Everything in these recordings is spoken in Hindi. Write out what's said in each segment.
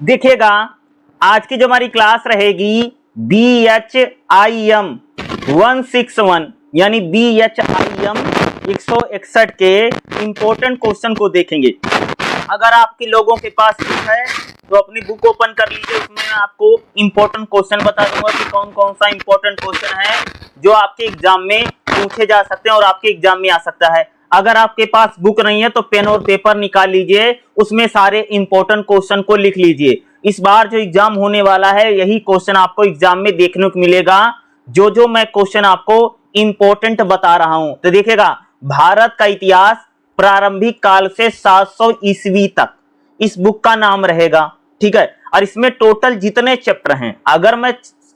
देखिएगा आज की जो हमारी क्लास रहेगी BHIM 161 यानी BHIM 161 के इंपॉर्टेंट क्वेश्चन को देखेंगे। अगर आपके लोगों के पास बुक है तो अपनी बुक ओपन कर लीजिए, उसमें मैं आपको इंपॉर्टेंट क्वेश्चन बता दूंगा कि कौन कौन सा इंपॉर्टेंट क्वेश्चन है जो आपके एग्जाम में पूछे जा सकते हैं और आपके एग्जाम में आ सकता है। अगर आपके पास बुक नहीं है तो पेन और पेपर निकाल लीजिए, उसमें सारे इंपॉर्टेंट क्वेश्चन को लिख लीजिए। इस बार जो एग्जाम होने वाला है यही क्वेश्चन आपको एग्जाम में देखने को मिलेगा, जो मैं क्वेश्चन आपको इंपॉर्टेंट बता रहा हूं। तो देखिएगा, भारत का इतिहास प्रारंभिक काल से 700 ईस्वी तक इस बुक का नाम रहेगा, ठीक है। और इसमें टोटल जितने चैप्टर हैं, अगर मैं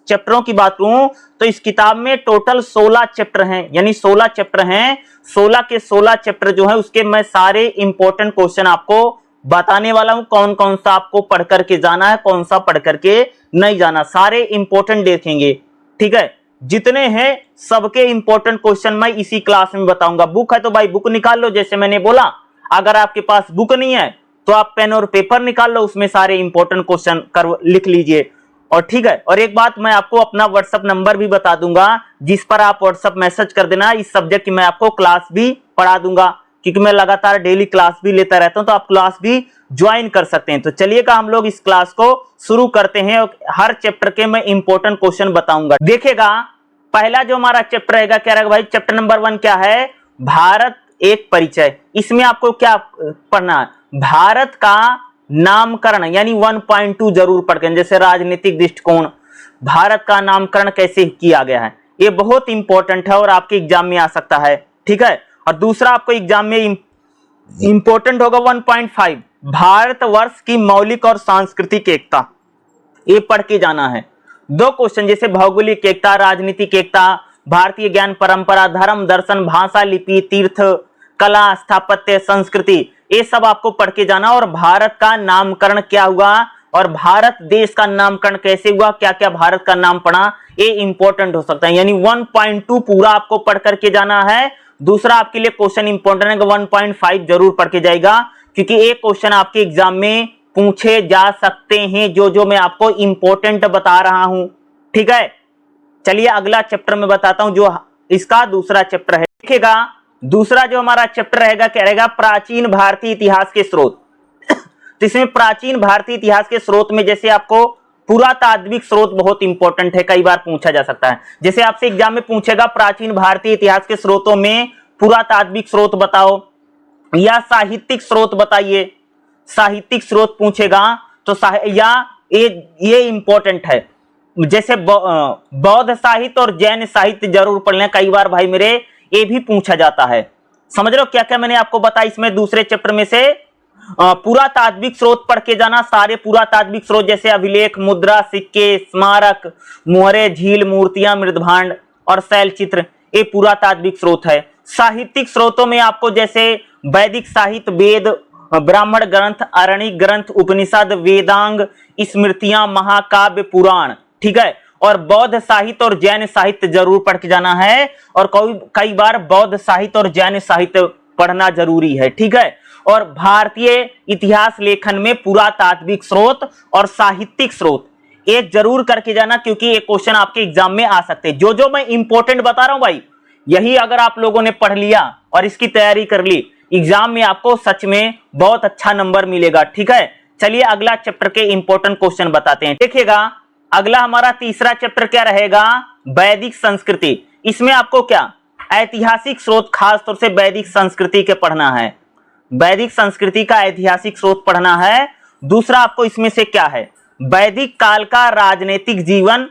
चैप्टरों की बात करूं तो इस किताब में टोटल 16 चैप्टर हैं, यानी 16 चैप्टर हैं। 16 के 16 चैप्टर जो है उसके मैं सारे इंपॉर्टेंट क्वेश्चन आपको बताने वाला हूं, कौन कौन सा आपको पढ़ करके जाना है, कौन सा पढ़ करके नहीं जाना, सारे इंपॉर्टेंट देखेंगे, ठीक है। जितने हैं सबके इंपॉर्टेंट क्वेश्चन मैं इसी क्लास में बताऊंगा। बुक है तो भाई बुक निकाल लो, जैसे मैंने बोला। अगर आपके पास बुक नहीं है तो आप पेन और पेपर निकाल लो, उसमें सारे इंपॉर्टेंट क्वेश्चन लिख लीजिए, और ठीक है। और एक बात मैं आपको अपना व्हाट्सएप नंबर भी बता दूंगा, जिस पर आप व्हाट्सएप मैसेज कर देना। इस सब्जेक्ट की मैं आपको क्लास भी पढ़ा दूंगा, क्योंकि मैं लगातार डेली क्लास भी लेता रहता हूं, तो आप क्लास भी ज्वाइन कर सकते हैं। तो चलिएगा हम लोग इस क्लास को शुरू करते हैं और हर चैप्टर के मैं इंपॉर्टेंट क्वेश्चन बताऊंगा। देखिएगा, पहला जो हमारा चैप्टर रहेगा क्या रहेगा भाई, चैप्टर नंबर 1 क्या है, भारत एक परिचय। इसमें आपको क्या पढ़ना है, भारत का नामकरण, यानी 1.2 जरूर पढ़ें, जैसे राजनीतिक दृष्टिकोण, भारत का नामकरण कैसे किया गया है, ये बहुत इंपॉर्टेंट है और आपके एग्जाम में आ सकता है, ठीक है। और दूसरा आपको एग्जाम में इंपॉर्टेंट होगा 1.5, भारतवर्ष की मौलिक और सांस्कृतिक एकता, ये पढ़ के जाना है। 2 क्वेश्चन जैसे भौगोलिक एकता, राजनीतिक एकता, भारतीय ज्ञान परंपरा, धर्म दर्शन, भाषा लिपि, तीर्थ कला, स्थापत्य, संस्कृति, ये सब आपको पढ़ के जाना। और भारत का नामकरण क्या हुआ और भारत देश का नामकरण कैसे हुआ, क्या क्या भारत का नाम पड़ा, ये इंपॉर्टेंट हो सकता है। यानी 1.2 पूरा आपको पढ़ करके जाना है। दूसरा आपके लिए क्वेश्चन इंपॉर्टेंट है, 1.5 जरूर पढ़ के जाएगा, क्योंकि एक क्वेश्चन आपके एग्जाम में पूछे जा सकते हैं, जो मैं आपको इंपॉर्टेंट बता रहा हूं, ठीक है। चलिए अगला चैप्टर में बताता हूं, जो इसका दूसरा चैप्टर है। देखिएगा, दूसरा जो हमारा चैप्टर रहेगा क्या रहेगा, प्राचीन भारतीय इतिहास के स्रोत। तो इसमें प्राचीन भारतीय इतिहास के स्रोत में जैसे आपको पुरातात्विक स्रोत बहुत इंपॉर्टेंट है, कई बार पूछा जा सकता है। जैसे आपसे एग्जाम में पूछेगा प्राचीन भारतीय इतिहास के स्रोतों में पुरातात्विक स्रोत बताओ या साहित्यिक स्रोत बताइए, साहित्यिक स्रोत पूछेगा तो या ये इंपॉर्टेंट है। जैसे बौद्ध साहित्य और जैन साहित्य जरूर पढ़ लें, कई बार भाई मेरे ये भी पूछा जाता है। समझ रहे हो क्या क्या मैंने आपको बताया इसमें दूसरे चैप्टर में से। पुरातात्विक स्रोत पढ़ के जाना, सारे पुरातात्विक स्रोत जैसे अभिलेख, मुद्रा, सिक्के, स्मारक, मोहरे, झील, मूर्तियां, मृदभांड और शैल चित्र, ये पुरातात्विक स्रोत है। साहित्यिक स्रोतों में आपको जैसे वैदिक साहित्य, वेद, ब्राह्मण ग्रंथ, आरण्यक ग्रंथ, उपनिषद, वेदांग, स्मृतियां, महाकाव्य, पुराण, ठीक है। और बौद्ध साहित्य और जैन साहित्य जरूर पढ़ के जाना है, और कई बार बौद्ध साहित्य और जैन साहित्य पढ़ना जरूरी है, ठीक है। और भारतीय इतिहास लेखन में पुरातात्विक स्रोत और साहित्यिक स्रोत एक जरूर करके जाना, क्योंकि ये क्वेश्चन आपके एग्जाम में आ सकते हैं। जो मैं इंपॉर्टेंट बता रहा हूं भाई, यही अगर आप लोगों ने पढ़ लिया और इसकी तैयारी कर ली, एग्जाम में आपको सच में बहुत अच्छा नंबर मिलेगा, ठीक है। चलिए अगला चैप्टर के इंपॉर्टेंट क्वेश्चन बताते हैं। देखिएगा, अगला हमारा तीसरा चैप्टर क्या रहेगा, वैदिक संस्कृति। इसमें आपको क्या ऐतिहासिक स्रोत, खास तौर से वैदिक संस्कृति के पढ़ना है, वैदिक संस्कृति का ऐतिहासिक स्रोत पढ़ना है। दूसरा आपको इसमें से क्या है, वैदिक काल का राजनीतिक जीवन,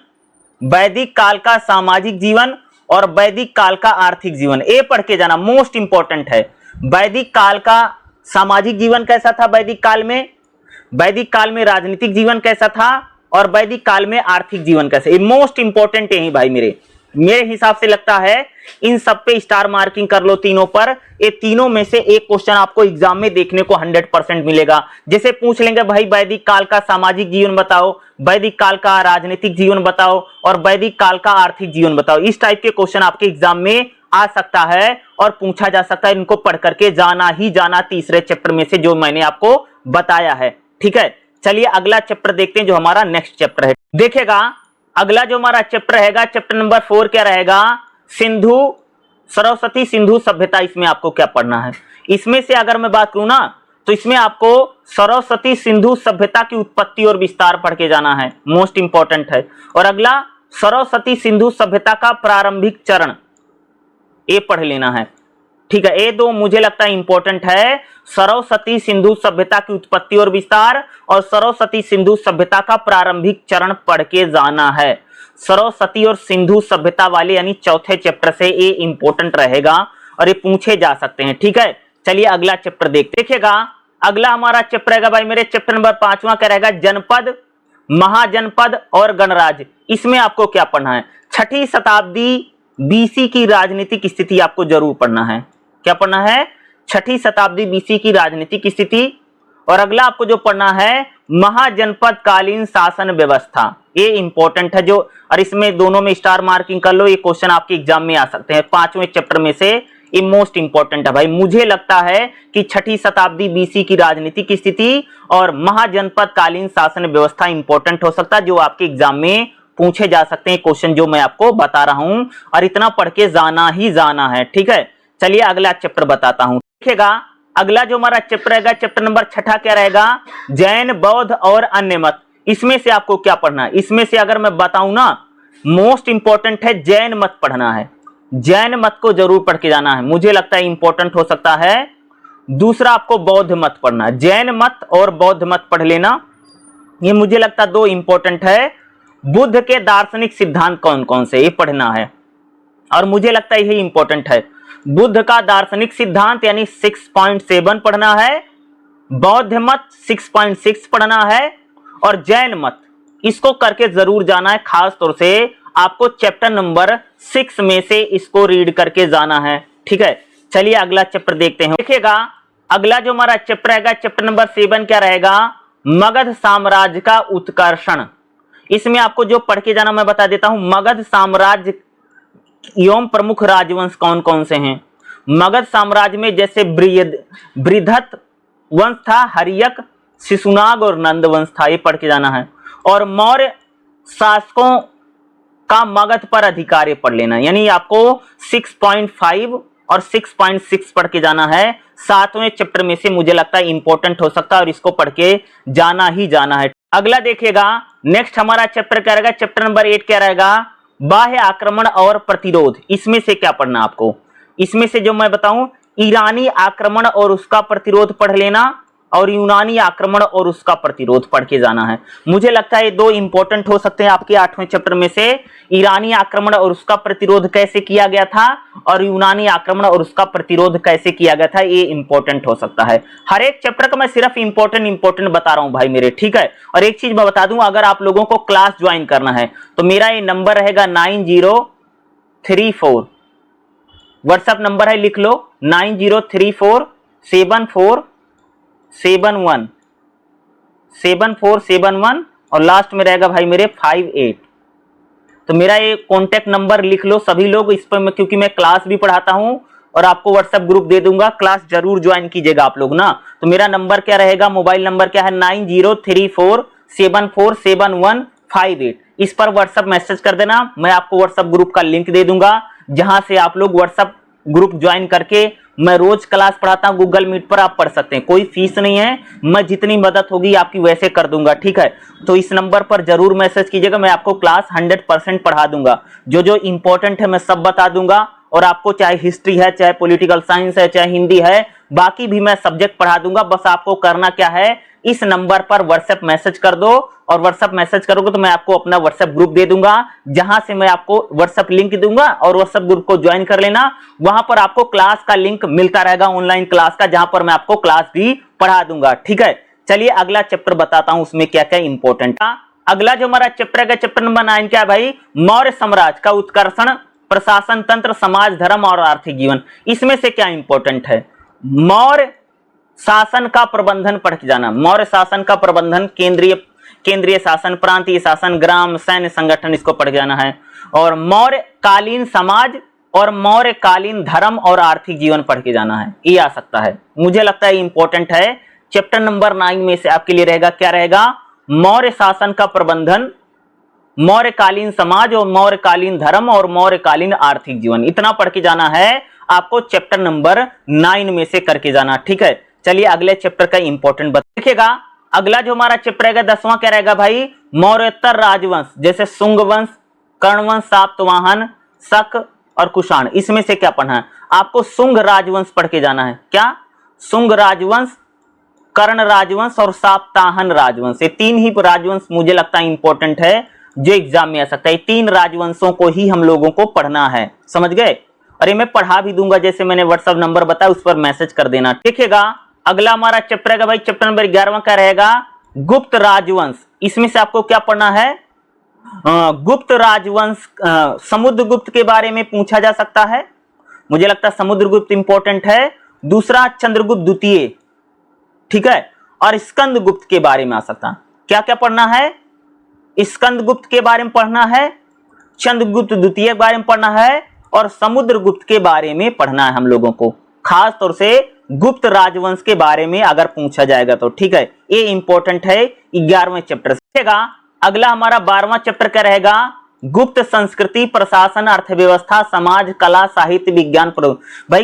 वैदिक काल का सामाजिक जीवन और वैदिक काल का आर्थिक जीवन, ये पढ़ के जाना, मोस्ट इंपॉर्टेंट है। वैदिक काल का सामाजिक जीवन कैसा था, वैदिक काल में राजनीतिक जीवन कैसा था, और वैदिक काल में आर्थिक जीवन कैसे, ये मोस्ट इंपॉर्टेंट है भाई मेरे हिसाब से लगता है। इन सब पे स्टार मार्किंग कर लो तीनों पर, ये तीनों में से एक क्वेश्चन आपको एग्जाम में देखने को 100% मिलेगा। जैसे पूछ लेंगे भाई वैदिक काल का सामाजिक जीवन बताओ, वैदिक काल का राजनीतिक जीवन बताओ और वैदिक काल का आर्थिक जीवन बताओ, इस टाइप के क्वेश्चन आपके एग्जाम में आ सकता है और पूछा जा सकता है। इनको पढ़ करके जाना ही जाना तीसरे चैप्टर में से, जो मैंने आपको बताया है, ठीक है। चलिए अगला चैप्टर देखते हैं जो हमारा नेक्स्ट चैप्टर है। देखिएगा अगला जो हमारा चैप्टर रहेगा, चैप्टर नंबर 4 क्या रहेगा, सिंधु सरस्वती सिंधु सभ्यता। इसमें आपको क्या पढ़ना है, इसमें से अगर मैं बात करूं ना तो इसमें आपको सरस्वती सिंधु सभ्यता की उत्पत्ति और विस्तार पढ़ के जाना है, मोस्ट इंपॉर्टेंट है। और अगला सरस्वती सिंधु सभ्यता का प्रारंभिक चरण, ये पढ़ लेना है, ठीक है। ये दो मुझे लगता है इंपॉर्टेंट है, सरस्वती सिंधु सभ्यता की उत्पत्ति और विस्तार और सरस्वती सिंधु सभ्यता का प्रारंभिक चरण पढ़ के जाना है। सरस्वती और सिंधु सभ्यता वाले यानी चौथे चैप्टर से ये इंपॉर्टेंट रहेगा और ये पूछे जा सकते हैं, ठीक है। चलिए अगला चैप्टर देखते, देखिएगा अगला हमारा चैप्टर रहेगा भाई मेरे, चैप्टर नंबर 5वां क्या रहेगा, जनपद, महाजनपद और गणराज्य। इसमें आपको क्या पढ़ना है, 6ठी शताब्दी बीसी की राजनीतिक स्थिति आपको जरूर पढ़ना है। क्या पढ़ना है, 6ठी शताब्दी बीसी की राजनीतिक स्थिति। और अगला आपको जो पढ़ना है महाजनपद कालीन शासन व्यवस्था, ये इंपॉर्टेंट है जो, और इसमें दोनों में स्टार मार्किंग कर लो, ये क्वेश्चन आपके एग्जाम में आ सकते हैं। 5वें चैप्टर में से ये मोस्ट इंपॉर्टेंट है भाई। मुझे लगता है कि 6ठी शताब्दी बीसी की राजनीतिक स्थिति और महाजनपद कालीन शासन व्यवस्था इंपॉर्टेंट हो सकता है, जो आपके एग्जाम में पूछे जा सकते हैं क्वेश्चन जो मैं आपको बता रहा हूं, और इतना पढ़ के जाना ही जाना है, ठीक है। चलिए अगला चैप्टर बताता हूं, देखिएगा अगला जो हमारा चैप्टर रहेगा, चैप्टर नंबर 6 क्या रहेगा, जैन बौद्ध और अन्य मत। इसमें से आपको क्या पढ़ना है, इसमें से अगर मैं बताऊं ना मोस्ट इंपॉर्टेंट है जैन मत पढ़ना है, जैन मत को जरूर पढ़ के जाना है, मुझे लगता है इंपॉर्टेंट हो सकता है। दूसरा आपको बौद्ध मत पढ़ना है, जैन मत और बौद्ध मत पढ़ लेना, ये मुझे लगता है दो इंपॉर्टेंट है। बुद्ध के दार्शनिक सिद्धांत कौन कौन से, ये पढ़ना है, और मुझे लगता है यही इंपॉर्टेंट है। बुद्ध का दार्शनिक सिद्धांत यानी 6.7 पढ़ना है, बौद्ध मत 6.6 पढ़ना है, और जैन मत इसको करके जरूर जाना है। खास तौर से आपको चैप्टर नंबर 6 में से इसको रीड करके जाना है, ठीक है। चलिए अगला चैप्टर देखते हैं, देखिएगा अगला जो हमारा चैप्टर रहेगा, चैप्टर नंबर 7 क्या रहेगा, मगध साम्राज्य का उत्कर्षण। इसमें आपको जो पढ़ के जाना मैं बता देता हूं, मगध साम्राज्य एवं प्रमुख राजवंश कौन कौन से हैं। मगध साम्राज्य में जैसे बृहद्रथ वंश था, हर्यक, शिशुनाग और नंद वंश था, ये पढ़ के जाना है। और मौर्य शासकों का मगध पर अधिकार पढ़ लेना, यानी आपको 6.5 और 6.6 पढ़ के जाना है। 7वें चैप्टर में से मुझे लगता है इंपॉर्टेंट हो सकता है और इसको पढ़ के जाना ही जाना है। अगला देखिएगा नेक्स्ट हमारा चैप्टर क्या रहेगा, चैप्टर नंबर 8 क्या रहेगा, बाह्य आक्रमण और प्रतिरोध। इसमें से क्या पढ़ना आपको, इसमें से जो मैं बताऊं ईरानी आक्रमण और उसका प्रतिरोध पढ़ लेना, और यूनानी आक्रमण और उसका प्रतिरोध पढ़ के जाना है। मुझे लगता है ये दो इंपॉर्टेंट हो सकते हैं आपके 8वें चैप्टर में से, ईरानी आक्रमण और उसका प्रतिरोध कैसे किया गया था, और यूनानी आक्रमण और उसका प्रतिरोध कैसे किया गया था, ये इंपॉर्टेंट हो सकता है। हर एक चैप्टर का मैं सिर्फ इंपॉर्टेंट बता रहा हूं भाई मेरे, ठीक है। और एक चीज मैं बता दूं, अगर आप लोगों को क्लास ज्वाइन करना है तो मेरा ये नंबर रहेगा 9034, व्हाट्सएप नंबर है, लिख लो 90347471 और लास्ट में रहेगा भाई मेरे 58। तो मेरा ये कॉन्टेक्ट नंबर लिख लो सभी लोग इस पर, क्योंकि मैं क्लास भी पढ़ाता हूं और आपको व्हाट्सएप ग्रुप दे दूंगा, क्लास जरूर ज्वाइन कीजिएगा आप लोग ना। तो मेरा नंबर क्या रहेगा, मोबाइल नंबर क्या है 9034747158। इस पर व्हाट्सएप मैसेज कर देना, मैं आपको व्हाट्सएप ग्रुप का लिंक दे दूंगा, जहां से आप लोग व्हाट्सएप ग्रुप ज्वाइन करके मैं रोज क्लास पढ़ाता हूं, गूगल मीट पर आप पढ़ सकते हैं, कोई फीस नहीं है, मैं जितनी मदद होगी आपकी वैसे कर दूंगा, ठीक है। तो इस नंबर पर जरूर मैसेज कीजिएगा, मैं आपको क्लास 100% पढ़ा दूंगा, जो जो इंपॉर्टेंट है मैं सब बता दूंगा, और आपको चाहे हिस्ट्री है, चाहे पॉलिटिकल साइंस है, चाहे हिंदी है, बाकी भी मैं सब्जेक्ट पढ़ा दूंगा। बस आपको करना क्या है, इस नंबर पर व्हाट्सएप मैसेज कर दो, और व्हाट्सएप मैसेज करोगे तो मैं आपको अपना व्हाट्सएप ग्रुप दे दूंगा, जहां से मैं आपको व्हाट्सएप लिंक दूंगा, और व्हाट्सएप ग्रुप को ज्वाइन कर लेना। वहां पर आपको क्लास का लिंक मिलता रहेगा, ऑनलाइन क्लास का, जहां पर मैं आपको क्लास भी पढ़ा दूंगा, ठीक है। चलिए अगला चैप्टर बताता हूं उसमें क्या क्या इंपॉर्टेंट। अगला जो हमारा चैप्टर है, चैप्टर नंबर 9 क्या है भाई, मौर्य साम्राज्य का उत्कर्षण, प्रशासन तंत्र, समाज, धर्म और आर्थिक जीवन। इसमें से क्या इंपॉर्टेंट है, मौर्य शासन का प्रबंधन पढ़ के जाना। मौर्य शासन का प्रबंधन, केंद्रीय शासन, प्रांतीय शासन, ग्राम, सैन्य संगठन, इसको पढ़ के जाना है। और मौर्य कालीन समाज और मौर्य कालीन धर्म और आर्थिक जीवन पढ़ के जाना है, ये आ सकता है, मुझे लगता है इंपॉर्टेंट है। चैप्टर नंबर 9 में से आपके लिए रहेगा, क्या रहेगा, मौर्य शासन का प्रबंधन, मौर्यकालीन समाज और मौर्यकालीन धर्म और मौर्यकालीन आर्थिक जीवन। इतना पढ़ के जाना है आपको, चैप्टर नंबर 9 में से करके जाना, ठीक है। चलिए अगले चैप्टर का इंपॉर्टेंट देखिएगा। अगला जो हमारा चैप्टर रहेगा 10वां, क्या रहेगा भाई, मौर्योत्तर राजवंश, जैसे शुंग वंश, कर्ण वंश, सातवाहन, शक और कुषाण। इसमें से क्या पढ़ना है आपको, शुंग राजवंश पढ़ के जाना है। क्या, शुंग राजवंश, कर्ण राजवंश और सातवाहन राजवंश। ये तीन ही राजवंश मुझे लगता है इंपॉर्टेंट है, जो एग्जाम में आ सकता है। तीन राजवंशों को ही हम लोगों को पढ़ना है, समझ गए। और ये मैं पढ़ा भी दूंगा, जैसे मैंने व्हाट्सएप नंबर बताया उस पर मैसेज कर देना, देखिएगा। अगला हमारा चैप्टर रहेगा भाई, चैप्टर नंबर 11वां क्या रहेगा, गुप्त राजवंश। इसमें से आपको क्या पढ़ना है, गुप्त राजवंश, समुद्रगुप्त के बारे में पूछा जा सकता है, मुझे लगता है समुद्रगुप्त इंपॉर्टेंट है। दूसरा चंद्रगुप्त द्वितीय, ठीक है, और स्कंदगुप्त के बारे में आ सकता है। क्या क्या पढ़ना है, स्कंदगुप्त के बारे में पढ़ना है, चंद्रगुप्त द्वितीय के बारे में पढ़ना है और समुद्रगुप्त के बारे में पढ़ना है हम लोगों को, खास तौर से गुप्त राजवंश के बारे में अगर पूछा जाएगा तो, ठीक है। ये इंपॉर्टेंट है 11वें चैप्टर से। अगला हमारा 12वां चैप्टर क्या रहेगा, गुप्त संस्कृति, प्रशासन, अर्थव्यवस्था, समाज, कला, साहित्य, विज्ञान। भाई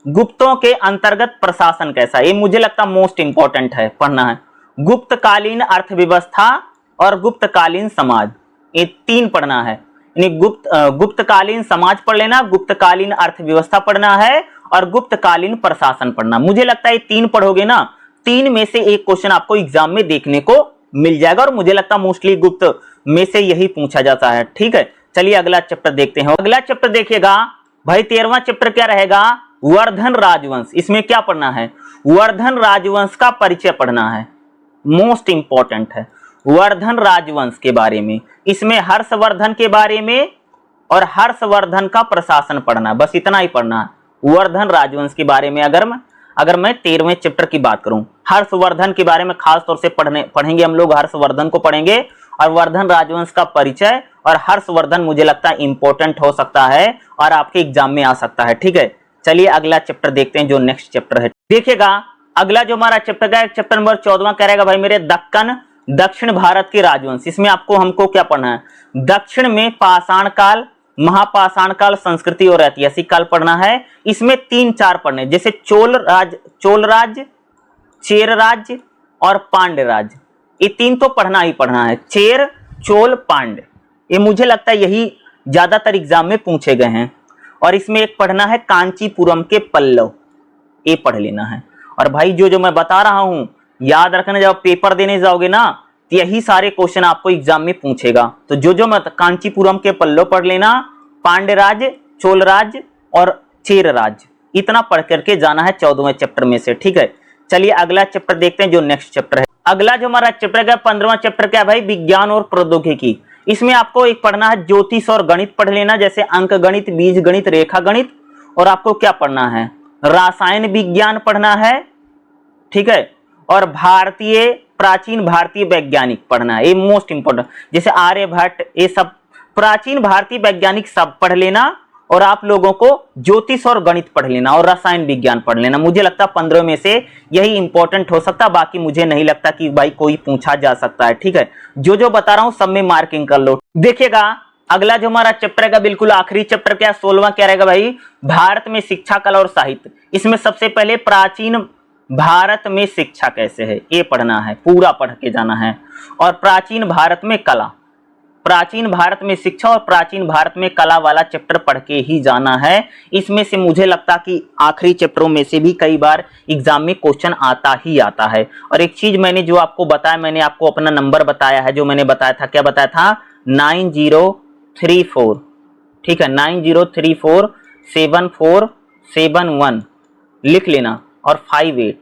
गुप्तों के अंतर्गत प्रशासन कैसा, ये मुझे लगता मोस्ट इंपॉर्टेंट है, पढ़ना है। गुप्तकालीन अर्थव्यवस्था और गुप्तकालीन समाज, ये तीन पढ़ना है। गुप्तकालीन समाज पढ़ लेना, गुप्तकालीन अर्थव्यवस्था पढ़ना है और गुप्तकालीन प्रशासन पढ़ना। मुझे लगता है तीन पढ़ोगे ना, तीन में से एक क्वेश्चन आपको एग्जाम में देखने को मिल जाएगा, और मुझे लगता है मोस्टली गुप्त में से यही पूछा जाता है, ठीक है। चलिए अगला चैप्टर देखते हैं। अगला चैप्टर देखिएगा भाई, 13वां चैप्टर क्या रहेगा, वर्धन राजवंश। इसमें क्या पढ़ना है, वर्धन राजवंश का परिचय पढ़ना है, मोस्ट इंपॉर्टेंट है, वर्धन राजवंश के बारे में। इसमें हर्षवर्धन के बारे में और हर्षवर्धन का प्रशासन पढ़ना, बस इतना ही पढ़ना है वर्धन राजवंश के बारे में। अगर मैं 13वें चैप्टर की बात करूं, हर्षवर्धन के बारे में खास तौर से पढ़ेंगे हम लोग, हर्षवर्धन को पढ़ेंगे और वर्धन राजवंश का परिचय। और हर्षवर्धन मुझे लगता है इंपॉर्टेंट हो सकता है और आपके एग्जाम में आ सकता है, ठीक है। चलिए अगला चैप्टर देखते हैं, जो नेक्स्ट चैप्टर है। देखिएगा अगला जो हमारा चैप्टर है, चैप्टर नंबर 14वां क्या रहेगा भाई मेरे, दक्षिण भारत के राजवंश। इसमें हमको क्या पढ़ना है, दक्षिण में पाषाण काल, महापाषाण काल, संस्कृति और ऐतिहासिक काल पढ़ना है। इसमें 3-4 पढ़ने, जैसे चोल राज्य, चेर राज्य और पांड्य राज्य, ये तीन तो पढ़ना ही पढ़ना है। चेर, चोल, पांड्य, ये मुझे लगता है यही ज्यादातर एग्जाम में पूछे गए हैं। और इसमें एक पढ़ना है कांचीपुरम के पल्लव, ये पढ़ लेना है। और भाई जो मैं बता रहा हूं याद रखना, जब पेपर देने जाओगे ना तो यही सारे क्वेश्चन आपको एग्जाम में पूछेगा। तो जो मत कांचीपुरम के पल्लव पढ़ लेना, पांड्य राज्य, चोल राज्य और चेर राज्य, इतना पढ़ करके जाना है 14वें चैप्टर में से, ठीक है। चलिए अगला चैप्टर देखते हैं, जो नेक्स्ट चैप्टर है। अगला जो हमारा चैप्टर है 15वां चैप्टर क्या है भाई, विज्ञान और प्रौद्योगिकी। इसमें आपको एक पढ़ना है ज्योतिष और गणित पढ़ लेना, जैसे अंक गणित, बीज गणित, रेखा गणित। और आपको क्या पढ़ना है, रासायन विज्ञान पढ़ना है, ठीक है। और प्राचीन भारतीय वैज्ञानिक पढ़ना है, ये मोस्ट इंपोर्टेंट, जैसे आर्यभट्ट, ये सब प्राचीन भारतीय वैज्ञानिक सब पढ़ लेना। और आप लोगों को ज्योतिष और गणित पढ़ लेना और रसायन विज्ञान पढ़ लेना। मुझे लगता है 15 में से यही इंपॉर्टेंट हो सकता है, बाकी मुझे नहीं लगता कि भाई कोई पूछा जा सकता है, ठीक है। जो बता रहा हूं सब में मार्किंग कर लो। देखिएगा अगला जो हमारा चैप्टर रहेगा, बिल्कुल आखिरी चैप्टर क्या, 16वां क्या रहेगा भाई, भारत में शिक्षा, कला और साहित्य। इसमें सबसे पहले प्राचीन भारत में शिक्षा कैसे है ये पढ़ना है, पूरा पढ़ के जाना है। और प्राचीन भारत में कला, प्राचीन भारत में शिक्षा और प्राचीन भारत में कला वाला चैप्टर पढ़ के ही जाना है। इसमें से मुझे लगता कि आखिरी चैप्टरों में से भी कई बार एग्जाम में क्वेश्चन आता ही आता है। और एक चीज मैंने जो आपको बताया, मैंने आपको अपना नंबर बताया है, जो मैंने बताया था, क्या बताया था, 9034, ठीक है, 90347471 लिख लेना और 58।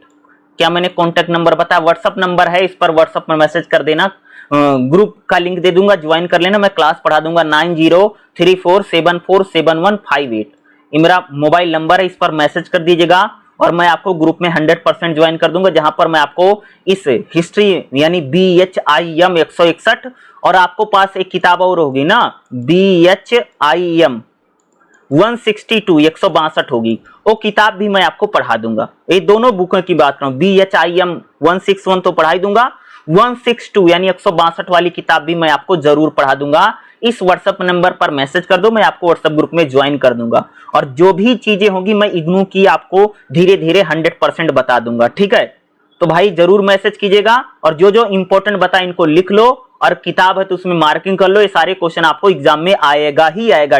क्या मैंने कॉन्टेक्ट नंबर बताया, व्हाट्सअप नंबर है, इस पर व्हाट्सअप में मैसेज कर देना, ग्रुप का लिंक दे दूंगा, ज्वाइन कर लेना, मैं क्लास पढ़ा दूंगा। 9034747158 ये मेरा मोबाइल नंबर है, इस पर मैसेज कर दीजिएगा और मैं आपको ग्रुप में 100% ज्वाइन कर दूंगा, जहां पर मैं आपको इस हिस्ट्री यानी BHIM 161 और आपको पास एक किताब और होगी ना, BHIM 162 162 होगी, वो किताब भी मैं आपको पढ़ा दूंगा। ये दोनों बुकों की बात करूं, BHIM 161 तो पढ़ा ही दूंगा, 162 यानी 162 वाली किताब भी मैं आपको जरूर पढ़ा दूंगा। इस व्हाट्सएप नंबर पर मैसेज कर दो, मैं आपको व्हाट्सएप ग्रुप में ज्वाइन कर दूंगा और जो भी चीजें होंगी मैं इग्नू की आपको धीरे धीरे 100% बता दूंगा, ठीक है। तो भाई जरूर मैसेज कीजिएगा और जो जो इंपॉर्टेंट बता इनको लिख लो और किताब है तो उसमें मार्किंग कर लो। ये सारे क्वेश्चन आपको एग्जाम में आएगा ही आएगा।